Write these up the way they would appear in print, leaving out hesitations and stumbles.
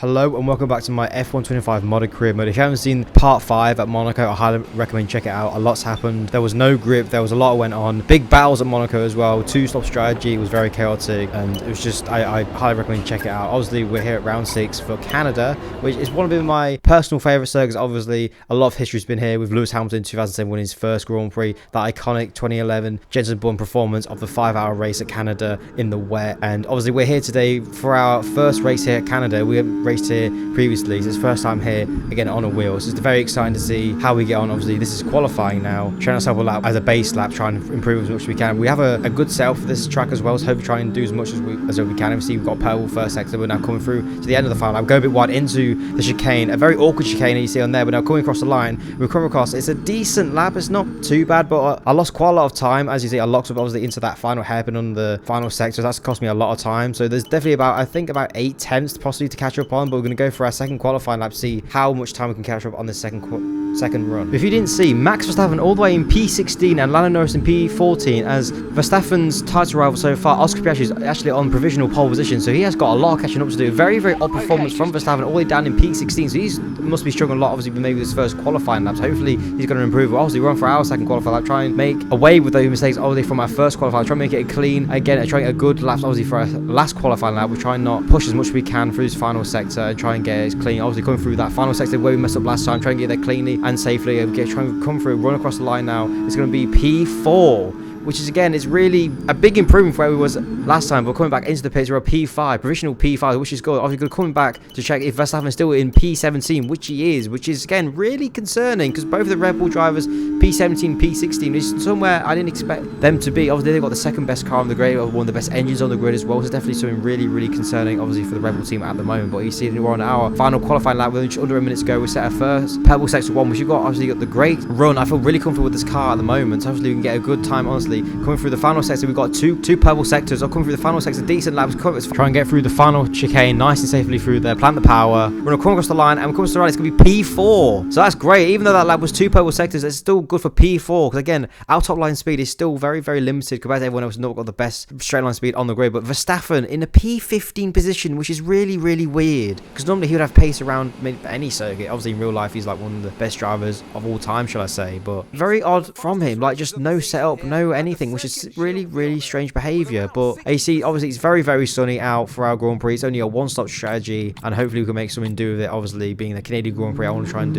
Hello and welcome back to my F125 modded career mode. If you haven't seen part 5 at Monaco, I highly recommend check it out. A lot's happened. There was no grip, there was a lot that went on. Big battles at Monaco as well. 2-stop strategy was very chaotic, and it was just, I highly recommend check it out. Obviously we're here at round 6 for Canada, which is one of my personal favourite circuits. Obviously a lot of history's been here with Lewis Hamilton in 2007 winning his first Grand Prix, that iconic 2011 Jensen Button performance of the 5-hour race at Canada in the wet. And obviously we're here today for our first race here at Canada. We raced here previously, so it's first time here again on a wheel, so it's very exciting to see how we get on. Obviously this is qualifying now, trying ourselves a lap as a base lap, trying to improve as much as we can. We have a good setup for this track as well, so hopefully try and do as much as we can. Obviously we've got purple first sector, we're now coming through to the end of the final lap, go a bit wide into the chicane, a very awkward chicane that you see on there, but now coming across the line, we're coming across, it's a decent lap, it's not too bad, but I lost quite a lot of time. As you see, I locked up obviously into that final hairpin on the final sector, so that's cost me a lot of time. So there's definitely about, I think about 8 tenths possibly to catch up on, but we're going to go for our second qualifying lap, see how much time we can catch up on this second run. If you didn't see, Max Verstappen all the way in P16 and Lando Norris in P14, as Verstappen's title rival so far, Oscar Piastri, is actually on provisional pole position, so he has got a lot of catching up to do. Very odd performance from Verstappen all the way down in P16, so he must be struggling a lot obviously with maybe this first qualifying laps. Hopefully he's going to improve. Obviously we're on for our second qualifying lap, try and make away with those mistakes obviously from our first qualifying, try and make it clean again, try and get a good lap obviously for our last qualifying lap. We try and not push as much as we can through this final sector and try and get it clean. Obviously coming through that final sector where we messed up last time, try and get there cleanly and safely, and try and come through, run across the line now. It's going to be P4, which is again, it's really a big improvement from where we was last time. But coming back into the pits, we're a P5, provisional P5, which is good. Obviously coming back to check if Verstappen's still in P17, which he is, which is again really concerning, because both of the Red Bull drivers, P17, P16, is somewhere I didn't expect them to be. Obviously they've got the second best car on the grid, one of the best engines on the grid as well, so it's definitely something really concerning obviously for the Red Bull team at the moment. But you see we're on our final qualifying lap with under a minute to go. We set our first purple sector 1, which you've got obviously got the great run. I feel really comfortable with this car at the moment, so hopefully we can get a good time. Honestly coming through the final sector, we've got two purple sectors. I'll come through the final sector, decent laps, try and get through the final chicane nice and safely through there, plant the power, we're going to come across the line, and when it comes to the right, it's going to be P4, so that's great. Even though that lap was 2 purple sectors, it's still good for P4, because again, our top line speed is still very limited compared to everyone else who's not got the best straight line speed on the grid. But Verstappen in a P15 position, which is really weird, because normally he would have pace around any circuit. Obviously in real life he's like one of the best drivers of all time, shall I say, but very odd from him, like just no setup, no anything, which is really strange behaviour. But you see obviously it's very sunny out for our Grand Prix. It's only a 1-stop strategy, and hopefully we can make something do with it. Obviously being the Canadian Grand Prix, I want to try and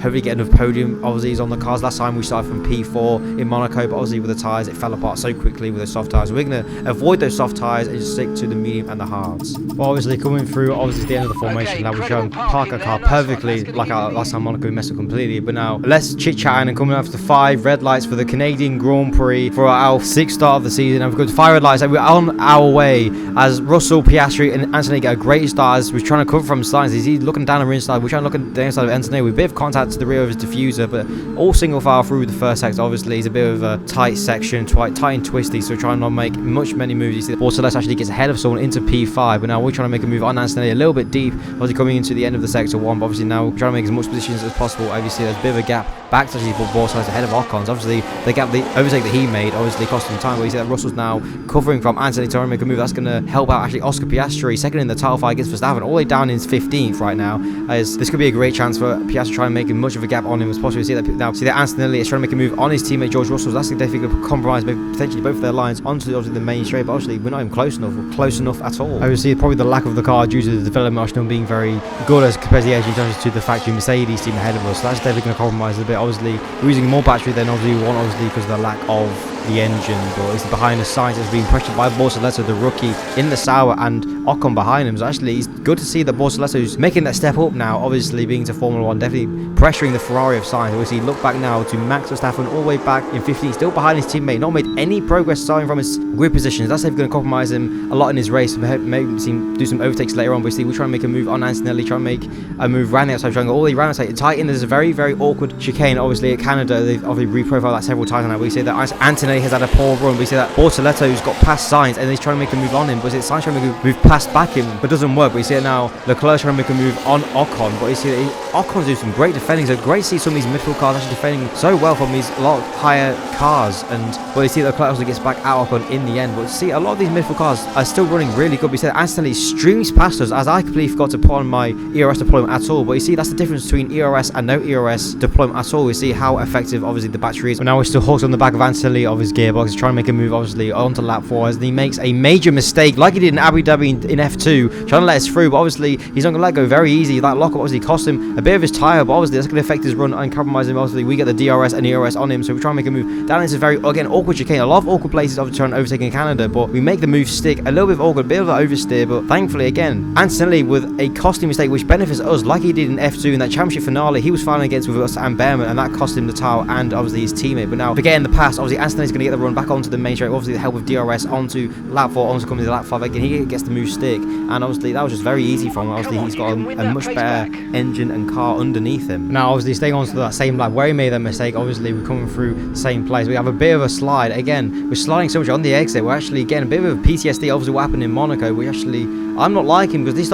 hopefully get another podium obviously on the cars. Last time we started from P4 in Monaco, but obviously with the tyres it fell apart so quickly with those soft tyres. We're going to avoid those soft tyres and just stick to the medium and the hards. Well, obviously coming through obviously the end of the formation, now we're showing park our car perfectly like our last time Monaco, we messed up completely. But now less chit chatting and coming after 5 red lights for the Canadian Grand Prix for our 6th start of the season. And we've got 5 red lights and we're on our way as Russell, Piastri and Anthony get a great start as we're trying to cover from sides. He's looking down the rear side, we're trying to look at the inside of Anthony with a bit of contact to the rear of his diffuser, but all single file through the first sector. Obviously it's a bit of a tight section, tight and twisty, so we're trying not to make many moves. You see the Bortoletti actually gets ahead of someone into P5, but now we're trying to make a move on Anthony a little bit deep, obviously coming into the end of the sector 1, but obviously now we're trying to make as much positions as possible. Obviously there's a bit of a gap back to actually put Bortoletti ahead of Ocon's. Obviously the overtake that he made obviously cost him time, but you see that Russell's now covering from Anthony to make a move that's going to help out actually Oscar Piastri, second in the title fight against Verstappen, all the way down in 15th right now, as this could be a great chance for Piastri to try and make as much of a gap on him as possible. See that Anthony is trying to make a move on his teammate George Russell. That's definitely going to compromise potentially both of their lines onto obviously the main straight, but obviously we're not even close enough at all. Obviously probably the lack of the car due to the development option being very good as compared to the edge to the factory Mercedes team ahead of us, so that's definitely going to compromise a bit. Obviously we're using more battery than obviously we want, obviously because of the lack of the engine, but it's behind the science that's being pressured by Bortoletti, the rookie in the sour, and Ocon behind him. So actually it's good to see that Bortoletti is making that step up now, obviously being to Formula 1, definitely pressuring the Ferrari of science. Obviously look back now to Max Verstappen all the way back in 15, still behind his teammate, not made any progress starting from his grid positions. That's going to compromise him a lot in his race, maybe do some overtakes later on. But we're trying to make a move on Antonelli, trying to make a move around the outside, trying to go all the way around the outside, tight in. There's a very awkward chicane obviously at Canada. They've obviously reprofiled that several times now. We say that Antonelli Antonelli has had a poor run. We see that Bortoletto's got past Sainz and he's trying to make a move on him, but Sainz trying to make a move past back him, but doesn't work. But you see it now, Leclerc trying to make a move on Ocon, but you see that Ocon's doing some great defending. So great to see some of these midfield cars actually defending so well from these a lot higher cars. And well, you see that Leclerc also gets back out Ocon in the end. But you see a lot of these midfield cars are still running really good. We see that Antonelli streams past us, as I completely forgot to put on my ERS deployment at all. But you see that's the difference between ERS and no ERS deployment at all. We see how effective obviously the battery is. But now we're still hooked on the back of Antonelli of his gearbox. He's trying to make a move obviously onto lap 4 as he makes a major mistake like he did in Abu Dhabi in F2, trying to let us through. But obviously he's not going to let go very easy. That lockup obviously cost him a bit of his tyre, but obviously that's going to affect his run and compromise him. Obviously we get the DRS and ERS on him, so we're trying to make a move down into very, again, awkward chicane. A lot of awkward places obviously trying to overtake in Canada, but we make the move stick. A little bit of awkward, a bit of an oversteer, but thankfully again Antonelli with a costly mistake which benefits us like he did in F2 in that championship finale. He was fighting against with us and Behrman, and that cost him the tile and obviously his teammate. But now forgetting the past, obviously Antonelli's going to get the run back onto the main straight, obviously the help of DRS onto lap 4, onto coming to lap 5 again. He gets the move stick, and obviously that was just very easy for him. Obviously he's got a much better engine and car underneath him. Now obviously staying on to that same lap where he made that mistake, obviously we're coming through the same place. We have a bit of a slide again. We're sliding so much on the exit. We're actually getting a bit of a PTSD obviously what happened in Monaco. We actually, I'm not liking, because this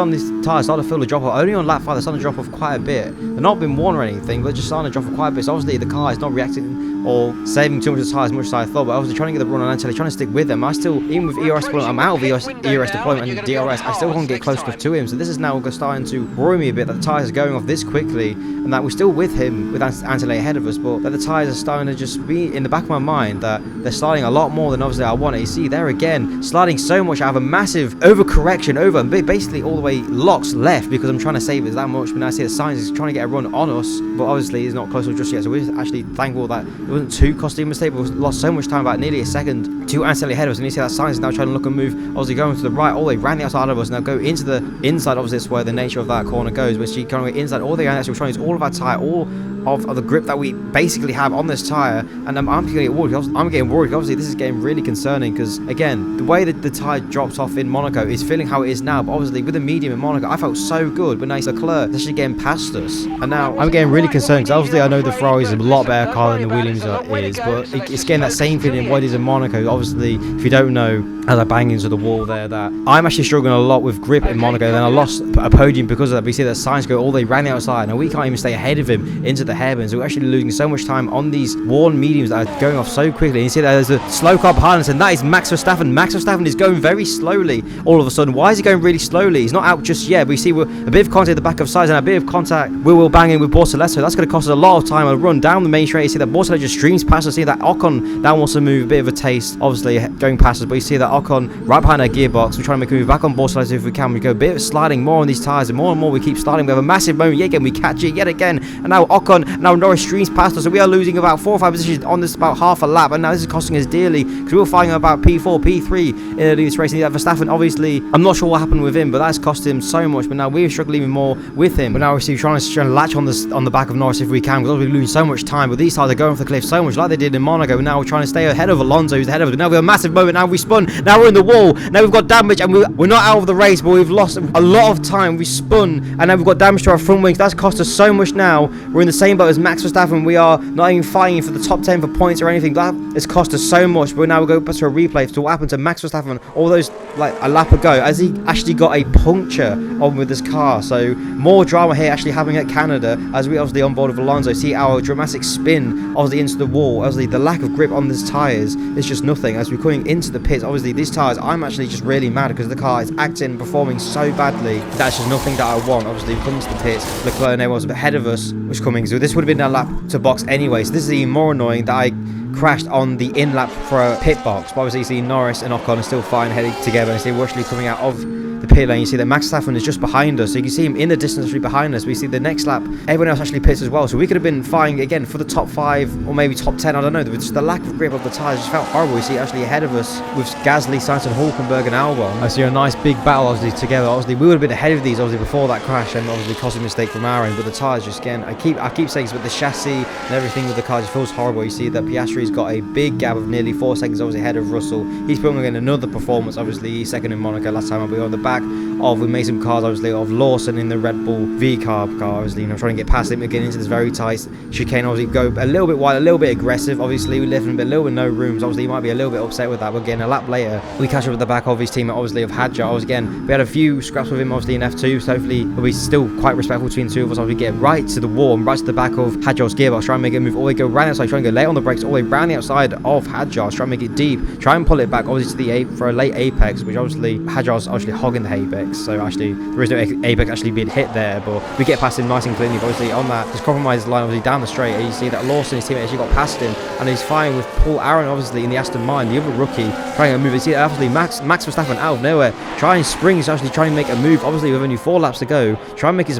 tyre started to feel the drop off. Only on lap 5 they're starting to drop off quite a bit. They're not been worn or anything, but just starting to drop off quite a bit. So obviously the car is not reacting or saving too much of the tyre as much as I thought, but I was trying to get the run on Antonelli, trying to stick with them. I still, even with ERS deployment, I'm out of ERS deployment and DRS, I still can't get close enough to him. So this is now starting to worry me a bit that the tyres are going off this quickly, and that we're still with him, with Antonelli ahead of us, but that the tyres are starting to just be in the back of my mind that they're sliding a lot more than obviously I want it. You see there again, sliding so much, I have a massive overcorrection over, basically all the way locks left because I'm trying to save it that much, but now I see the Sainz is trying to get a run on us, but obviously he's not close enough just yet. So we're actually thankful that it wasn't too costly a mistake, but we lost so much time, about nearly a second, to Antonelli ahead of us. And you see that Sainz is now trying to look and move, obviously going to the right all the way around the outside of us, now go into the inside. Obviously that's where the nature of that corner goes, which he kind of inside all the way around. Actually we're trying to use all of our tyre, all of the grip that we basically have on this tyre, and I'm getting worried. Obviously this is getting really concerning, because again the way that the tyre drops off in Monaco is feeling how it is now, but obviously with the medium in Monaco I felt so good, but now Leclerc is actually getting past us, and now I'm getting really concerned, because obviously I know the Ferrari is a lot better car than the Williams is, but it's getting that same feeling what it is in Monaco. Obviously if you don't know, as I bang into the wall there, that I'm actually struggling a lot with grip in Monaco. Then I lost a podium because of that. We see that Sainz go all the way around the outside, and we can't even stay ahead of him into the hairpins. So we're actually losing so much time on these worn mediums that are going off so quickly. And you see that there's a slow car behind us, and that is Max Verstappen. Max Verstappen is going very slowly all of a sudden. Why is he going really slowly? He's not out just yet, but we see we're a bit of contact at the back of Sainz and a bit of contact we'll bang in with Bortoletto. That's going to cost us a lot of time. A run down the main straight. You see that Bortoletto just streams past us. See that Ocon now wants to move, a bit of a taste obviously going past us, but you see that Ocon right behind our gearbox. We're trying to make a move back on Bortoletto if we can. We go a bit of sliding more on these tyres, and more we keep sliding. We have a massive moment yet again, we catch it yet again, and now Ocon, now Norris streams past us, so we are losing about 4 or 5 positions on this, about half a lap, and now this is costing us dearly, because we were fighting about P4, P3 in this race. And Verstappen, obviously I'm not sure what happened with him, but that's cost him so much, but now we're struggling even more with him. But now we're trying to latch on the back of Norris if we can, because we're losing so much time, but these tyres are going off the cliff so much like they did in Monaco, and now we're trying to stay ahead of Alonso who's ahead of us. Now we have a massive moment, now we spun, now we're in the wall, now we've got damage, and we're not out of the race, but we've lost a lot of time. We spun, and now we've got damage to our front wings. That's cost us so much now. We're in the same boat as Max Verstappen. We are not even fighting for the top 10 for points or anything. That has cost us so much, but now we'll go back to a replay to what happened to Max Verstappen all those, like, a lap ago, as he actually got a puncture on with his car. So more drama here actually happening at Canada, as we obviously on board with Alonso see our dramatic spin obviously into the wall. Obviously the lack of grip on these tyres is just nothing. As we're coming into the pits, obviously these tyres, I'm actually just really mad because the car is acting, performing so badly. That's just nothing that I want. Obviously we come into the pits, Leclerc and everyone was ahead of us was coming, so this would have been a lap to box anyway. So this is even more annoying that I crashed on the in lap for a pit box, but obviously you see Norris and Ocon are still fine heading together, and see we're actually coming out of the pit lane. You see that Max Verstappen is just behind us, so you can see him in the distance behind us. We see the next lap everyone else actually pits as well, so we could have been fighting again for the top 5 or maybe top 10, I don't know. Just the lack of grip of the tyres just felt horrible. You see actually ahead of us with Gasly, Sainz and Hulkenberg and Albon. I see a nice big battle obviously together. Obviously we would have been ahead of these obviously before that crash, and obviously caused a mistake from our end, but the tyres just, again, I keep saying this, but the chassis and everything with the car just feels horrible. You see that Piastri's got a big gap of nearly 4 seconds obviously ahead of Russell. He's putting in another performance. Obviously he's second in Monaco last time, we were on the back back of, we made some cars obviously of Lawson in the Red Bull V car, obviously, you know, trying to get past him again into this very tight chicane. Obviously go a little bit wide, a little bit aggressive. Obviously we left him a little bit no rooms. Obviously he might be a little bit upset with that, but again, a lap later we catch up with the back of his teammate obviously of Hadjar. Again, we had a few scraps with him obviously in F2, so hopefully we'll be still quite respectful between the two of us. Obviously get right to the wall and right to the back of Hadjar's gearbox, try and make it move all the way, go round outside, try and go late on the brakes all the way round the outside of Hadjar, try and make it deep, try and pull it back obviously to the for a late apex, which obviously Hadjar's actually hogging the apex, so actually there is no apex actually being hit there, but we get past him nice and cleanly. Obviously on that, this compromised line obviously down the straight, and you see that Lawson, his teammate, actually got past him, and he's fighting with Paul Aaron obviously in the Aston Martin, the other rookie, trying to move. You see obviously Max Verstappen out of nowhere, trying springs, actually trying to make a move, obviously with only 4 laps to go, trying to make his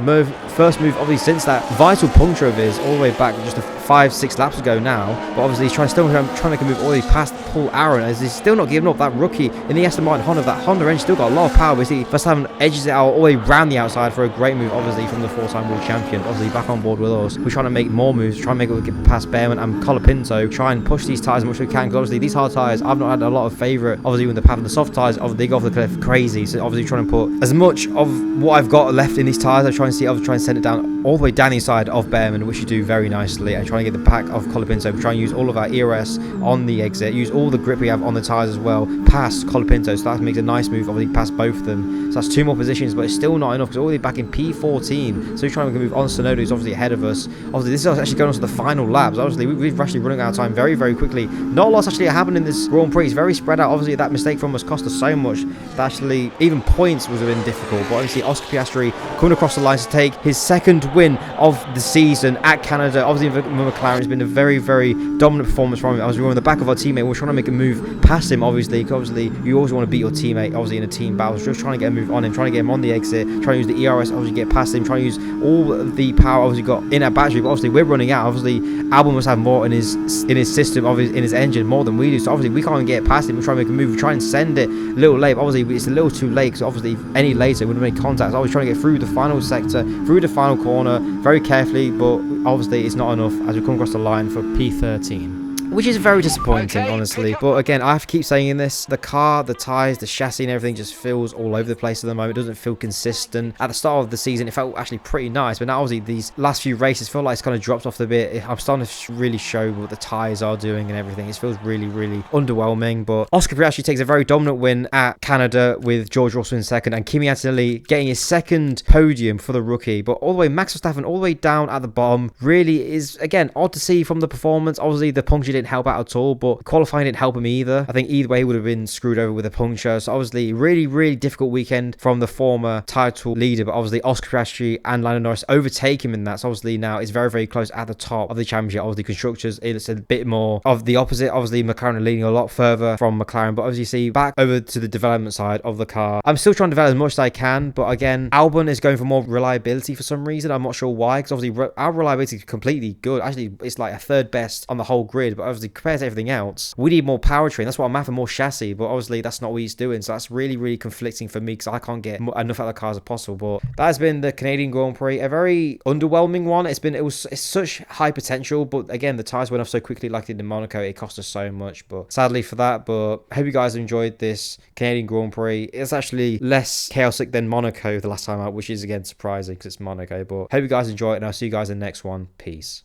first move obviously since that vital puncture of his all the way back just 5-6 laps ago now, but obviously he's trying to make a move all the way past Paul Aaron, as he's still not giving up. That rookie in the Aston Martin Honda, that Honda engine still got a lot of power, but see Verstappen edges it out all the way round the outside for a great move obviously from the 4-time world champion, obviously back on board with us. We're trying to make more moves, try and make it get past Behrman and Colapinto, try and push these tyres as much as we can, because obviously these hard tyres, I've not had a lot of favourite obviously with the path, and the soft tyres obviously they go off the cliff crazy, so obviously trying to put as much of what I've got left in these tyres, I try and send it down all the way down the side of Behrman, which you do very nicely, and try and get the pack of Colapinto. We try and use all of our ERS on the exit, use all the grip we have on the tyres as well, past Colapinto, so that makes a nice move obviously past both of them, so that's 2 more positions, but it's still not enough because we're already back in P14, so we're trying to move on. Sonoda who's obviously ahead of us. Obviously this is actually going on to the final laps. Obviously we've actually running out of time very, very quickly. Not a lot's actually happened in this Grand Prix. It's very spread out. Obviously that mistake from us cost us so much that actually even points was a bit difficult, but obviously Oscar Piastri coming across the line to take his 2nd win of the season at Canada. Obviously McLaren has been a very, very dominant performance from him. Obviously we're on the back of our teammate, we're trying to make a move past him obviously, because obviously you always want to beat your teammate obviously in a team battle, so just trying to get a move on him, trying to get him on the exit, trying to use the ERS obviously get past him, trying to use all the power obviously got in our battery, but obviously we're running out. Obviously Albon must have more in his system, obviously in his engine, more than we do, so obviously we can't even get past him. We try to make a move, we try and send it a little late, but obviously it's a little too late, because obviously any later would have made contact. So I was trying to get through the final sector, through the final corner very carefully, but obviously it's not enough as we come across the line for P13. Which is very disappointing, honestly. But again, I have to keep saying this. The car, the tyres, the chassis and everything just feels all over the place at the moment. It doesn't feel consistent. At the start of the season, it felt actually pretty nice. But now, obviously, these last few races feel like it's kind of dropped off a bit. I'm starting to really show what the tyres are doing and everything. It feels really, really underwhelming. But Oscar Piastri takes a very dominant win at Canada with George Russell in 2nd. And Kimi Antonelli getting his 2nd podium for the rookie. But all the way, Max Verstappen all the way down at the bottom. Really is, again, odd to see from the performance. Obviously, the puncture didn't help out at all, but qualifying didn't help him either. I think either way he would have been screwed over with a puncture. So obviously really, really difficult weekend from the former title leader, but obviously Oscar Piastri and Lando Norris overtake him in that. So obviously now it's very, very close at the top of the championship. Obviously constructors, it's a bit more of the opposite. Obviously McLaren are leading a lot further from McLaren, but obviously see back over to the development side of the car. I'm still trying to develop as much as I can, but again, Albon is going for more reliability for some reason. I'm not sure why, because obviously our reliability is completely good. Actually, it's like a 3rd best on the whole grid, but obviously compared to everything else, we need more powertrain. That's what I'm after, more chassis, but obviously that's not what he's doing, so that's really, really conflicting for me, because I can't get enough out of the cars as possible. But that has been the Canadian Grand Prix, a very underwhelming one. It's such high potential, but again, the tyres went off so quickly like it did in Monaco. It cost us so much, but sadly for that. But I hope you guys enjoyed this Canadian Grand Prix. It's actually less chaotic than Monaco the last time out, which is again surprising because it's Monaco. But I hope you guys enjoy it, and I'll see you guys in the next one. Peace.